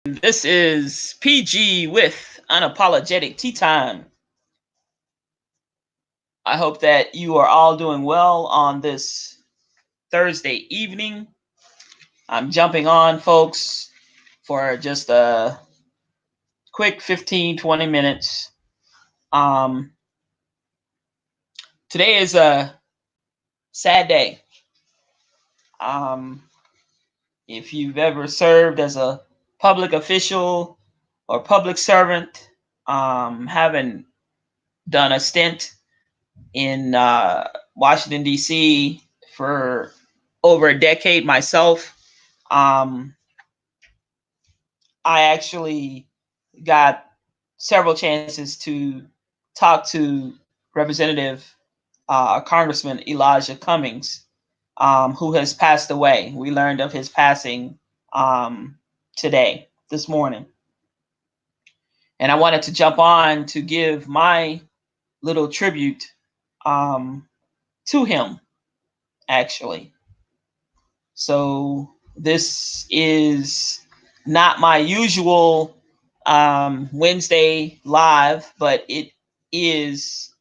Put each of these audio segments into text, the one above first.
This is PG with Unapologetic Tea Time. I hope that you are all doing well on this Thursday evening. I'm jumping on, folks, for just a quick 15-20 minutes. Um, Today is a sad day. Um, if you've ever served as a public official or public servant, having done a stint in Washington, D.C. for over a decade myself. I actually got several chances to talk to Representative Congressman Elijah Cummings, who has passed away. We learned of his passing this morning. And I wanted to jump on to give my little tribute to him, actually. So this is not my usual Wednesday live, but it is.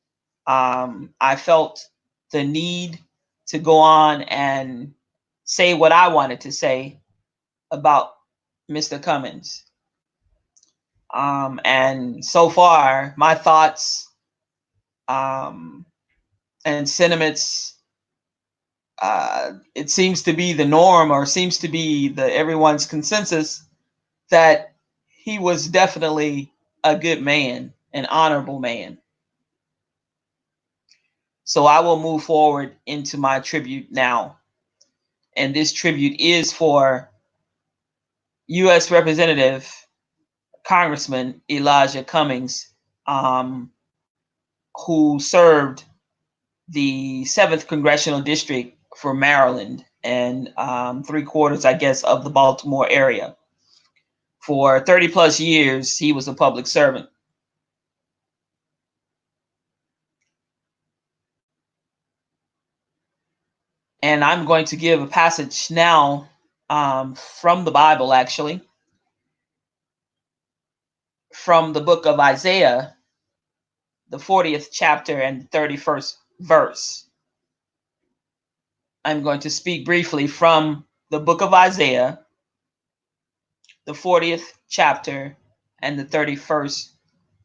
I felt the need to go on and say what I wanted to say about Mr. Cummings. And so far, my thoughts and sentiments, it seems to be the norm, or seems to be everyone's consensus, that he was definitely a good man, an honorable man. So I will move forward into my tribute now. And this tribute is for U.S. Representative Congressman Elijah Cummings, who served the 7th Congressional District for Maryland and 3/4, I guess, of the Baltimore area. For 30 plus years, he was a public servant. And I'm going to give a passage now from the Bible, actually, from the book of Isaiah, the 40th chapter and the 31st verse. I'm going to speak briefly from the book of Isaiah, the 40th chapter and the 31st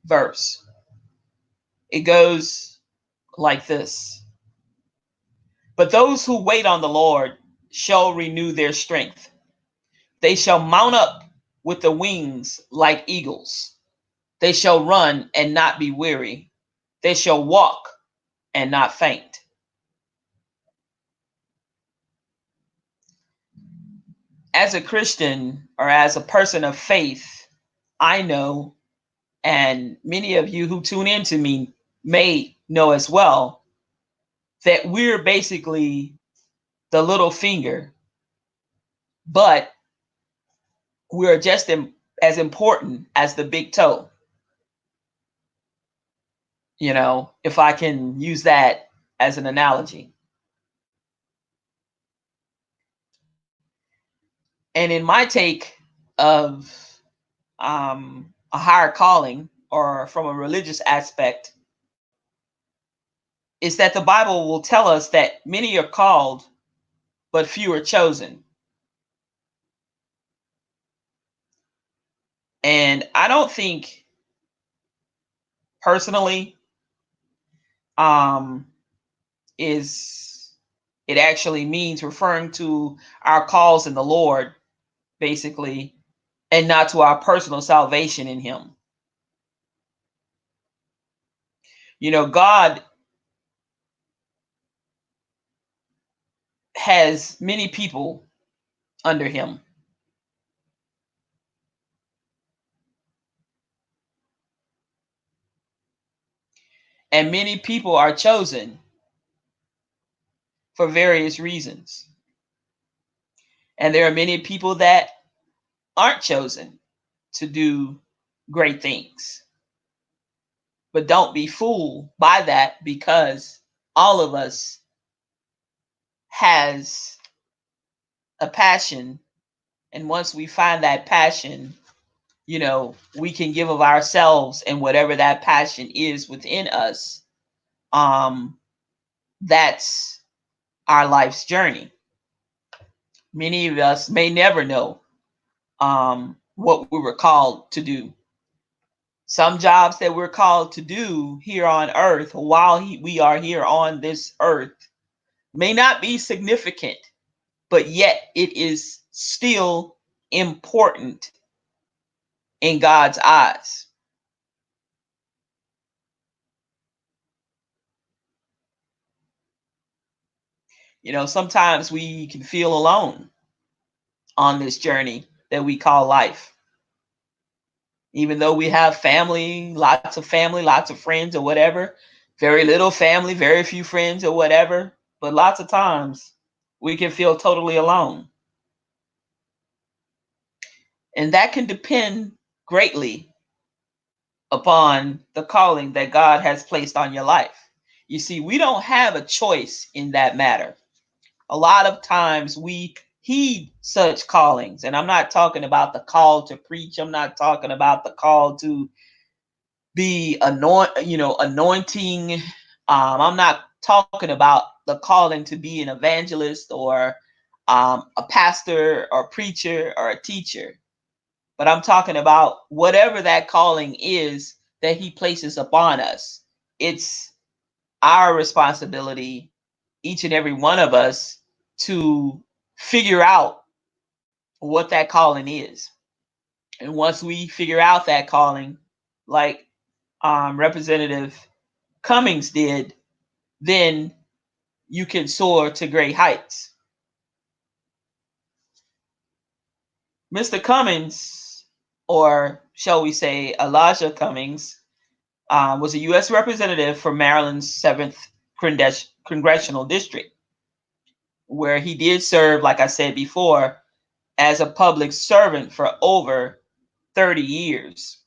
verse. It goes like this: But those who wait on the Lord shall renew their strength. They shall mount up with the wings like eagles. They shall run and not be weary. They shall walk and not faint. As a Christian, or as a person of faith, I know, and many of you who tune in to me may know as well, that we're basically the little finger, but we're just as important as the big toe. If I can use that as an analogy. And in my take of a higher calling, or from a religious aspect, is that the Bible will tell us that many are called, but few are chosen. And I don't think, personally, is it actually means referring to our calls in the Lord, basically, and not to our personal salvation in Him. God has many people under Him. And many people are chosen for various reasons. And there are many people that aren't chosen to do great things. But don't be fooled by that, because all of us has a passion. And once we find that passion, we can give of ourselves, and whatever that passion is within us, that's our life's journey. Many of us may never know what we were called to do. Some jobs that we're called to do here on earth, while we are here on this earth, may not be significant, but yet it is still important in God's eyes. Sometimes we can feel alone on this journey that we call life. Even though we have family, lots of friends or whatever, very little family, very few friends or whatever, but lots of times we can feel totally alone. And that can depend greatly upon the calling that God has placed on your life. You see, we don't have a choice in that matter. A lot of times we heed such callings, and I'm not talking about the call to preach. I'm not talking about the call to be anointing. I'm not talking about the calling to be an evangelist or a pastor or preacher or a teacher. But I'm talking about whatever that calling is that he places upon us. It's our responsibility, each and every one of us, to figure out what that calling is. And once we figure out that calling, like Representative Cummings did, then you can soar to great heights. Mr. Cummings, or shall we say Elijah Cummings, was a U.S. representative for Maryland's 7th Congressional District, where he did serve, like I said before, as a public servant for over 30 years.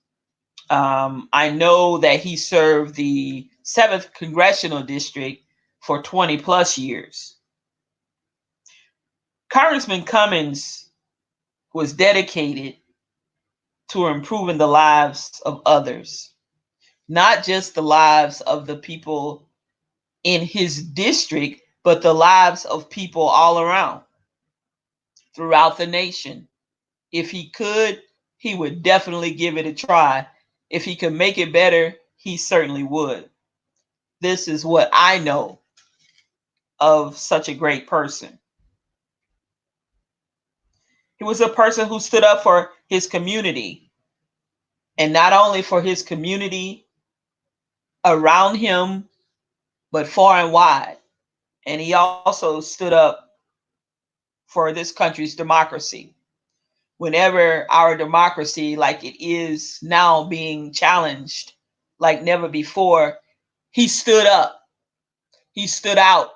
I know that he served the 7th Congressional District for 20 plus years. Congressman Cummings was dedicated to improving the lives of others, not just the lives of the people in his district, but the lives of people all around throughout the nation. If he could, he would definitely give it a try. If he could make it better, he certainly would. This is what I know of such a great person. He was a person who stood up for his community, and not only for his community around him, but far and wide. And he also stood up for this country's democracy. Whenever our democracy, like it is now, being challenged like never before, he stood up, he stood out,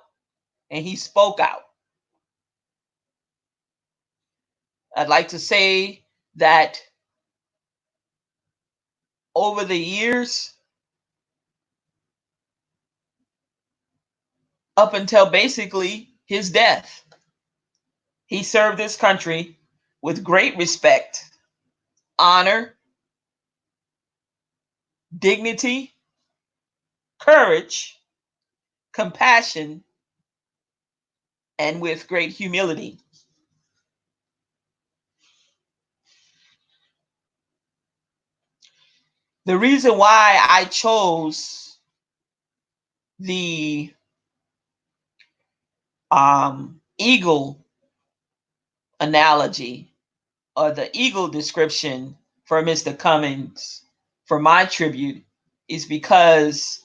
and he spoke out. I'd like to say that over the years, up until basically his death, he served this country with great respect, honor, dignity, courage, compassion, and with great humility. The reason why I chose the eagle analogy, or the eagle description for Mr. Cummings for my tribute, is because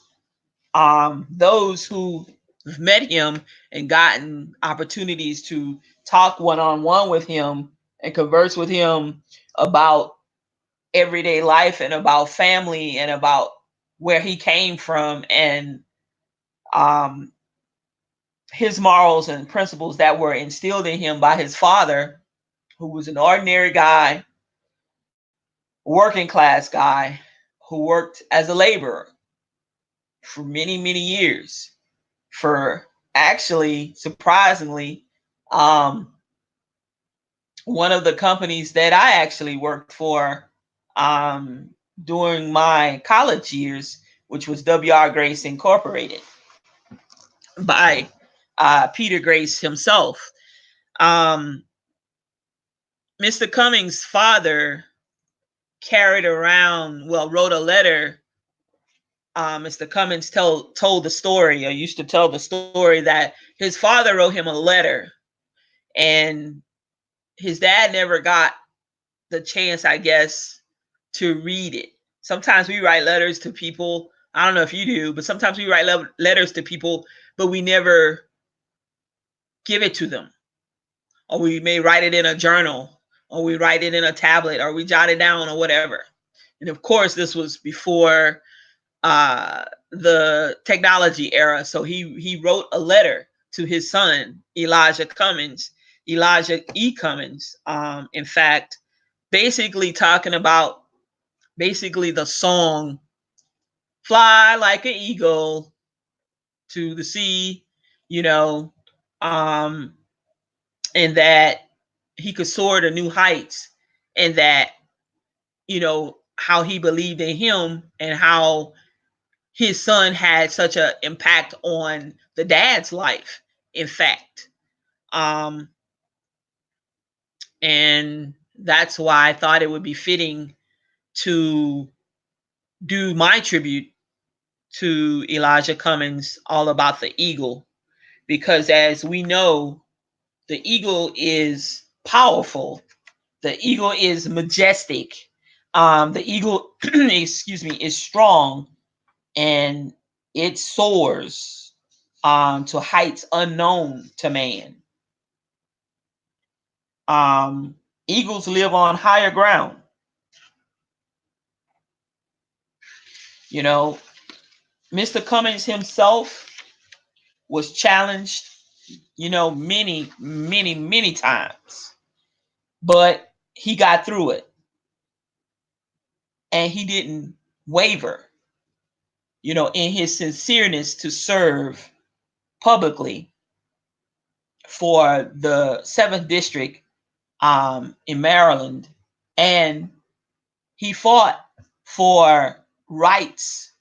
those who have met him and gotten opportunities to talk one-on-one with him and converse with him about everyday life and about family and about where he came from, and um, his morals and principles that were instilled in him by his father, who was an ordinary guy, working class guy, who worked as a laborer for many, many years for, actually, surprisingly, one of the companies that I actually worked for during my college years, which was W.R. Grace Incorporated by Peter Grace himself. Mr. Cummings' father wrote a letter. Mr. Cummings told the story, or used to tell the story, that his father wrote him a letter, and his dad never got the chance, I guess, to read it. Sometimes we write letters to people. I don't know if you do, but sometimes we write letters to people, but we never give it to them. Or we may write it in a journal, or we write it in a tablet, or we jot it down, or whatever. And of course, this was before the technology era. So he wrote a letter to his son, Elijah E. Cummings. In fact, basically talking about the song "Fly Like an Eagle to the Sea," and that he could soar to new heights, and that, how he believed in him, and how his son had such an impact on the dad's life, in fact. And that's why I thought it would be fitting to do my tribute to Elijah Cummings, all about the eagle, because as we know, the eagle is powerful. The eagle is majestic. The eagle, is strong, and it soars to heights unknown to man. Eagles live on higher ground. Mr. Cummings himself was challenged, many, many, many times, but he got through it, and he didn't waver, in his sincereness to serve publicly for the 7th District in Maryland. And he fought for rights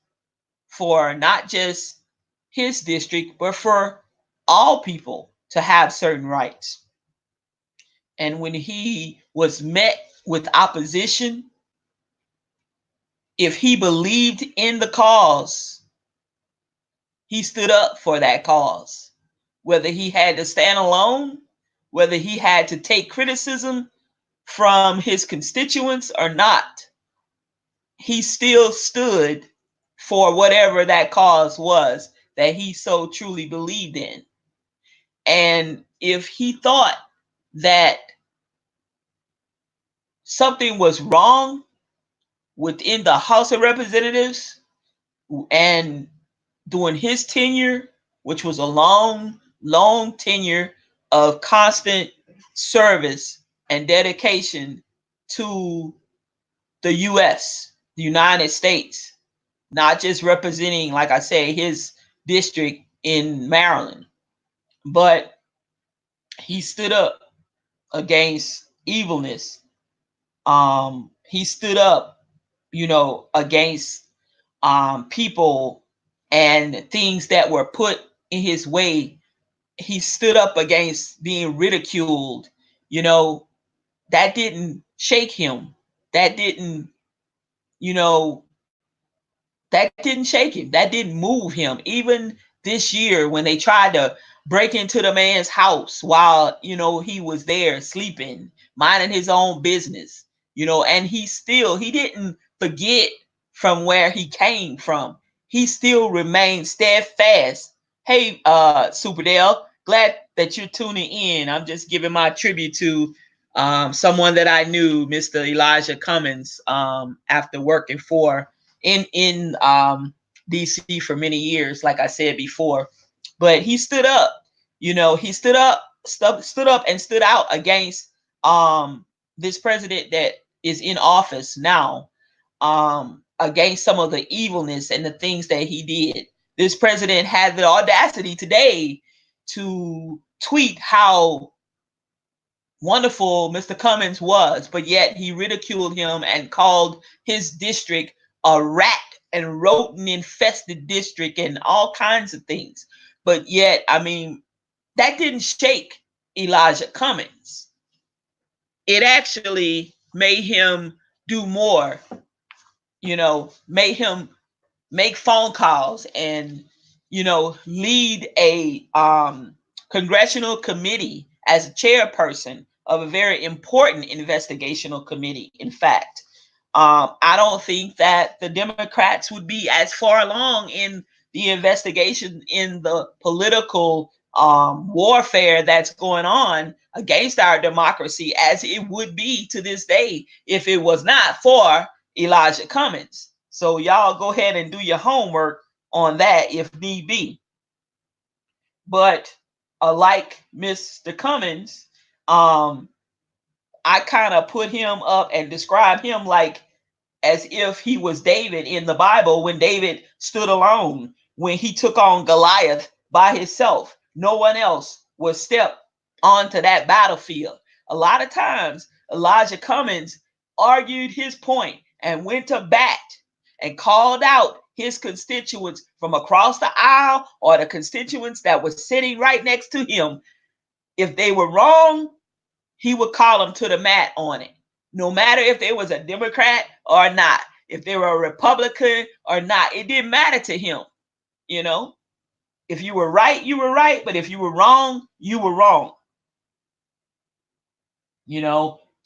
for not just his district, but for all people to have certain rights. And when he was met with opposition, if he believed in the cause, he stood up for that cause. Whether he had to stand alone, whether he had to take criticism from his constituents or not, he still stood for whatever that cause was that he so truly believed in. And if he thought that something was wrong within the House of Representatives and during his tenure, which was a long, long tenure of constant service and dedication to the U.S., the United States, not just representing, like I say, his district in Maryland, but he stood up against evilness. He stood up, against people and things that were put in his way. He stood up against being ridiculed. That didn't shake him. That didn't, shake him. That didn't move him. Even this year, when they tried to break into the man's house while, he was there sleeping, minding his own business, and he didn't forget from where he came from. He still remained steadfast. Hey, Superdale, glad that you're tuning in. I'm just giving my tribute to someone that I knew, Mr. Elijah Cummings, after working in DC for many years, like I said before. But he stood up. He stood up and stood out against this president that is in office now, against some of the evilness and the things that he did. This president had the audacity today to tweet how wonderful Mr. Cummings was, but yet he ridiculed him and called his district a rat and rodent infested district and all kinds of things. But yet, I mean, that didn't shake Elijah Cummings. It actually made him do more, made him make phone calls and lead a congressional committee as a chairperson of a very important investigational committee. In fact, I don't think that the Democrats would be as far along in the investigation in the political warfare that's going on against our democracy as it would be to this day if it was not for Elijah Cummings. So y'all go ahead and do your homework on that if need be. But like Mr. Cummings, I kind of put him up and describe him like as if he was David in the Bible when David stood alone, when he took on Goliath by himself. No one else would step onto that battlefield. A lot of times, Elijah Cummings argued his point and went to bat and called out his constituents from across the aisle or the constituents that were sitting right next to him. If they were wrong, he would call them to the mat on it. No matter if they was a Democrat or not, if they were a Republican or not, it didn't matter to him. If you were right, you were right. But if you were wrong, you were wrong.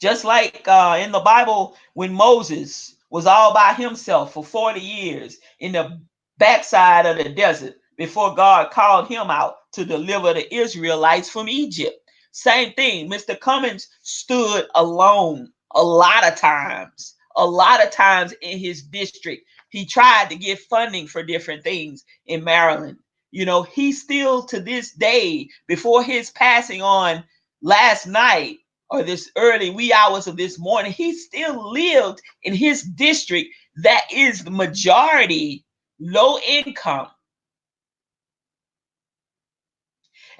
Just like in the Bible, when Moses was all by himself for 40 years in the backside of the desert before God called him out to deliver the Israelites from Egypt. Same thing. Mr. Cummings stood alone a lot of times. A lot of times in his district. He tried to get funding for different things in Maryland. He still to this day, before his passing on last night or this early wee hours of this morning, he still lived in his district that is the majority low income.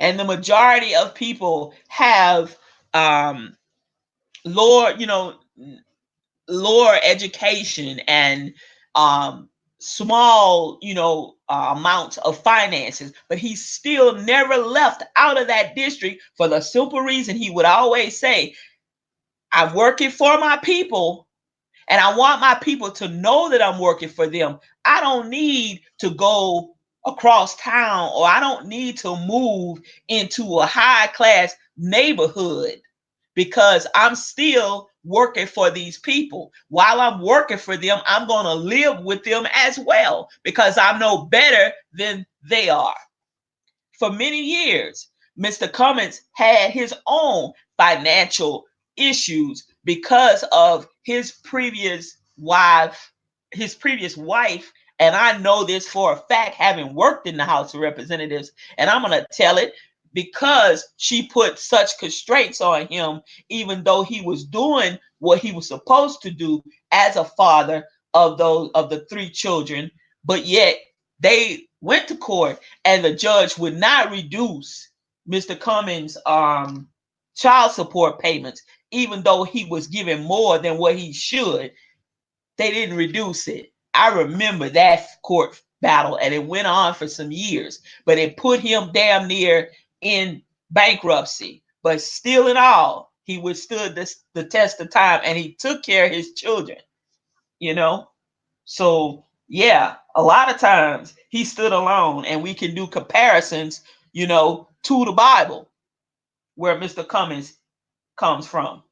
And the majority of people have lower education and small amounts of finances, but he still never left out of that district for the simple reason he would always say, I'm working for my people and I want my people to know that I'm working for them. I don't need to go across town, or I don't need to move into a high class neighborhood because I'm still working for these people. While I'm working for them, I'm going to live with them as well because I know better than they are. For many years, Mr. Cummings had his own financial issues because of his previous wife, and I know this for a fact, having worked in the House of Representatives, and I'm going to tell it because she put such constraints on him, even though he was doing what he was supposed to do as a father of the 3 children, but yet they went to court and the judge would not reduce Mr. Cummings' child support payments, even though he was given more than what he should. They didn't reduce it. I remember that court battle, and it went on for some years, but it put him damn near in bankruptcy. But still in all, he withstood the test of time, and he took care of his children, So yeah, a lot of times he stood alone, and we can do comparisons, to the Bible where Mr. Cummings comes from.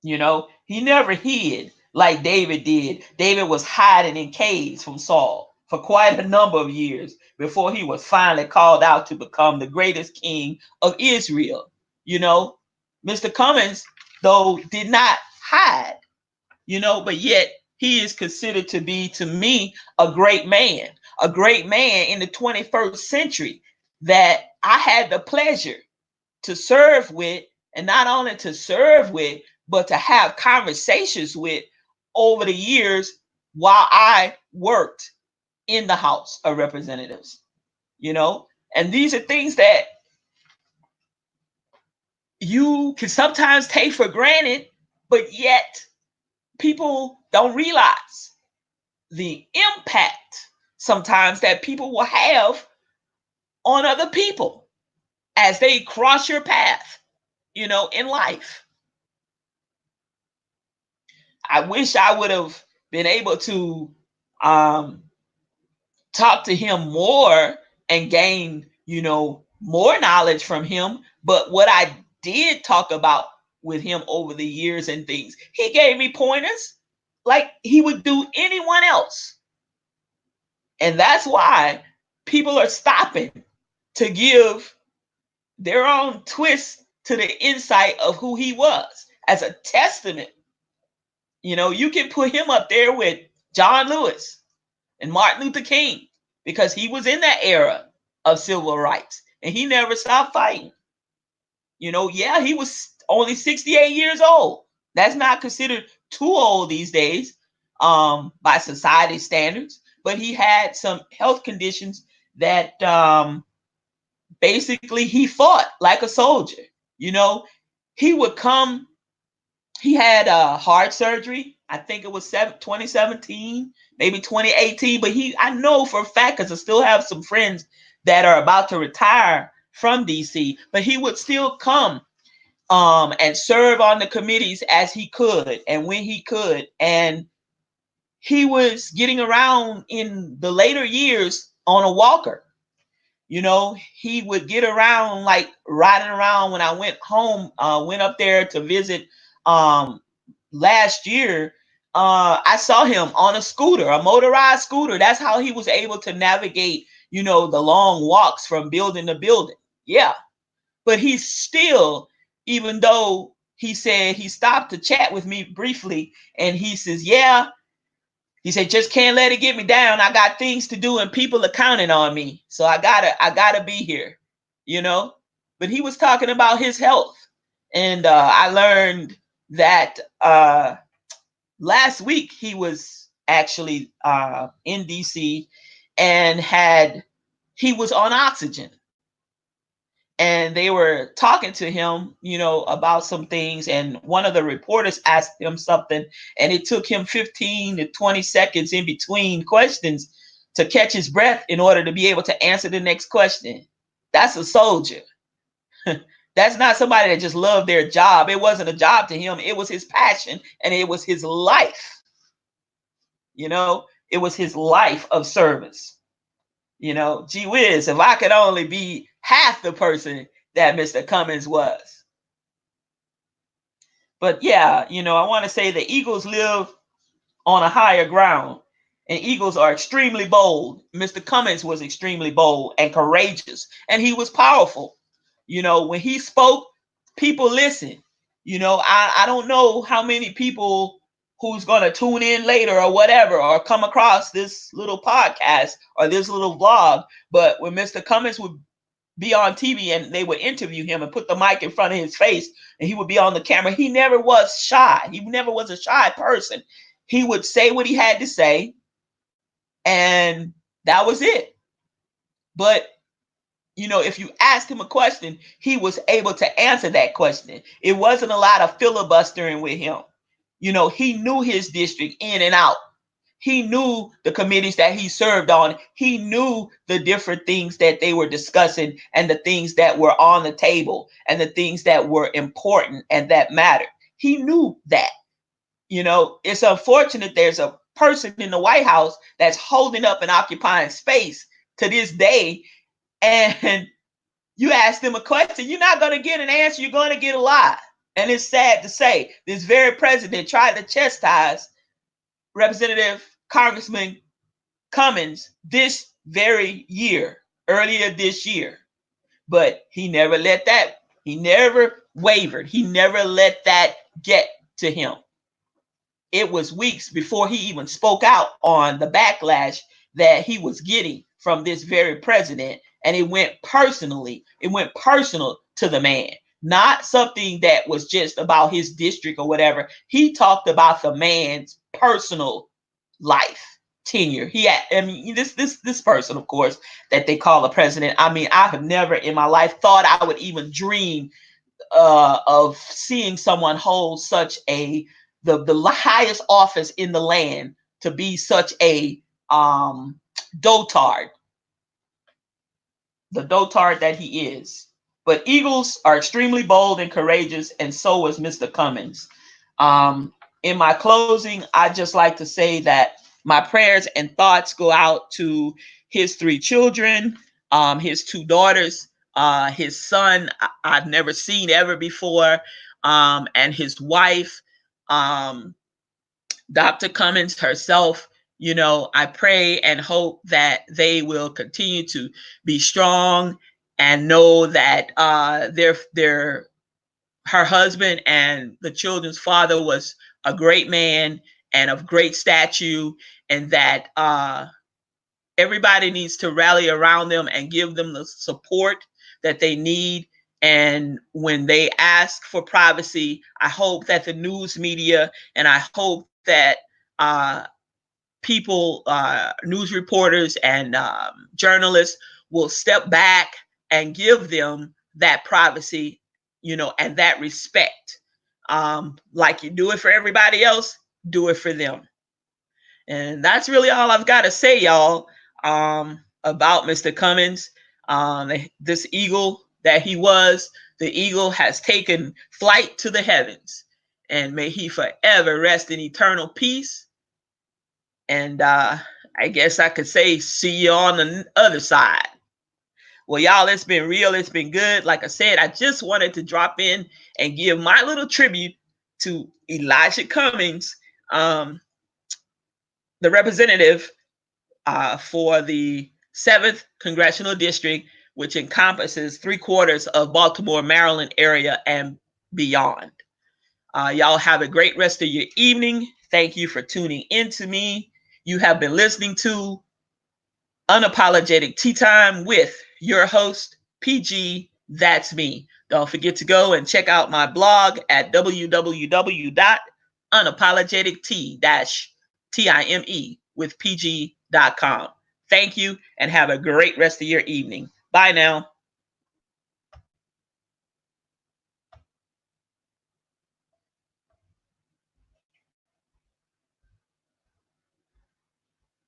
He never hid like David did. David was hiding in caves from Saul for quite a number of years before he was finally called out to become the greatest king of Israel. Mr. Cummings, though, did not hide, but yet he is considered to be, to me, a great man in the 21st century that I had the pleasure to serve with, and not only to serve with, but to have conversations with over the years while I worked in the House of Representatives. And these are things that you can sometimes take for granted, but yet people don't realize the impact sometimes that people will have on other people as they cross your path, in life. I wish I would have been able to um, talk to him more and gain, more knowledge from him. But what I did talk about with him over the years and things, he gave me pointers like he would do anyone else. And that's why people are stopping to give their own twist to the insight of who he was as a testament. You can put him up there with John Lewis and Martin Luther King because he was in that era of civil rights and he never stopped fighting. Yeah, he was only 68 years old. That's not considered too old these days by society standards, but he had some health conditions that basically he fought like a soldier. He would come, he had heart surgery. I think it was 2017, maybe 2018, but I know for a fact, because I still have some friends that are about to retire from DC, but he would still come and serve on the committees as he could and when he could. And he was getting around in the later years on a walker. He would get around, like riding around. When I went home, went up there to visit last year, I saw him on a scooter, a motorized scooter. That's how he was able to navigate, the long walks from building to building. Yeah. But he's still, even though he said he stopped to chat with me briefly, and he says, yeah, he said, just can't let it get me down. I got things to do and people are counting on me. So I gotta be here, But he was talking about his health. And I learned that last week he was actually in DC and he was on oxygen. And they were talking to him, about some things. And one of the reporters asked him something, and it took him 15 to 20 seconds in between questions to catch his breath in order to be able to answer the next question. That's a soldier. That's not somebody that just loved their job. It wasn't a job to him. It was his passion and it was his life. It was his life of service. Gee whiz, if I could only be half the person that Mr. Cummings was. But yeah, I want to say the eagles live on a higher ground, and eagles are extremely bold. Mr. Cummings was extremely bold and courageous, and he was powerful. When he spoke, people listened. I don't know how many people who's going to tune in later or whatever, or come across this little podcast or this little vlog, but when Mr. Cummings would be on TV and they would interview him and put the mic in front of his face and he would be on the camera, he never was shy. He never was a shy person. He would say what he had to say, and that was it. But if you asked him a question, he was able to answer that question. It wasn't a lot of filibustering with him. He knew his district in and out. He knew the committees that he served on. He knew the different things that they were discussing and the things that were on the table and the things that were important and that mattered. He knew that. It's unfortunate there's a person in the White House that's holding up and occupying space to this day, and you ask them a question, you're not going to get an answer. You're going to get a lie. And it's sad to say, this very president tried to chastise Representative Congressman Cummings this very year, earlier this year. But he never wavered. He never let that get to him. It was weeks before he even spoke out on the backlash that he was getting from this very president. And it went personal to the man. Not something that was just about his district or whatever. He talked about the man's personal life, tenure. This person, of course, that they call a president. I have never in my life thought I would even dream of seeing someone hold such the highest office in the land to be such a dotard, the dotard that he is. But eagles are extremely bold and courageous, and so is Mr. Cummings. In my closing, I just like to say that my prayers and thoughts go out to his 3 children, his 2 daughters, his son I've never seen ever before, and his wife, Dr. Cummings herself. You know, I pray and hope that they will continue to be strong and know that her husband and the children's father was a great man and of great stature, and that everybody needs to rally around them and give them the support that they need. And when they ask for privacy, I hope that the news media, and I hope that people, news reporters and journalists will step back and give them that privacy, you know, and that respect. Like you do it for everybody else, do it for them. And that's really all I've got to say, y'all, about Mr. Cummings. This eagle that he was, the eagle has taken flight to the heavens, and may he forever rest in eternal peace. And I guess I could say, see you on the other side. Well, y'all, it's been real. It's been good. Like I said, I just wanted to drop in and give my little tribute to Elijah Cummings, the representative for the 7th Congressional District, which encompasses 3/4 of Baltimore, Maryland area and beyond. Y'all have a great rest of your evening. Thank you for tuning in to me. You have been listening to Unapologetic Tea Time with your host, PG, that's me. Don't forget to go and check out my blog at www.unapologetic-time with pg.com. Thank you and have a great rest of your evening. Bye now.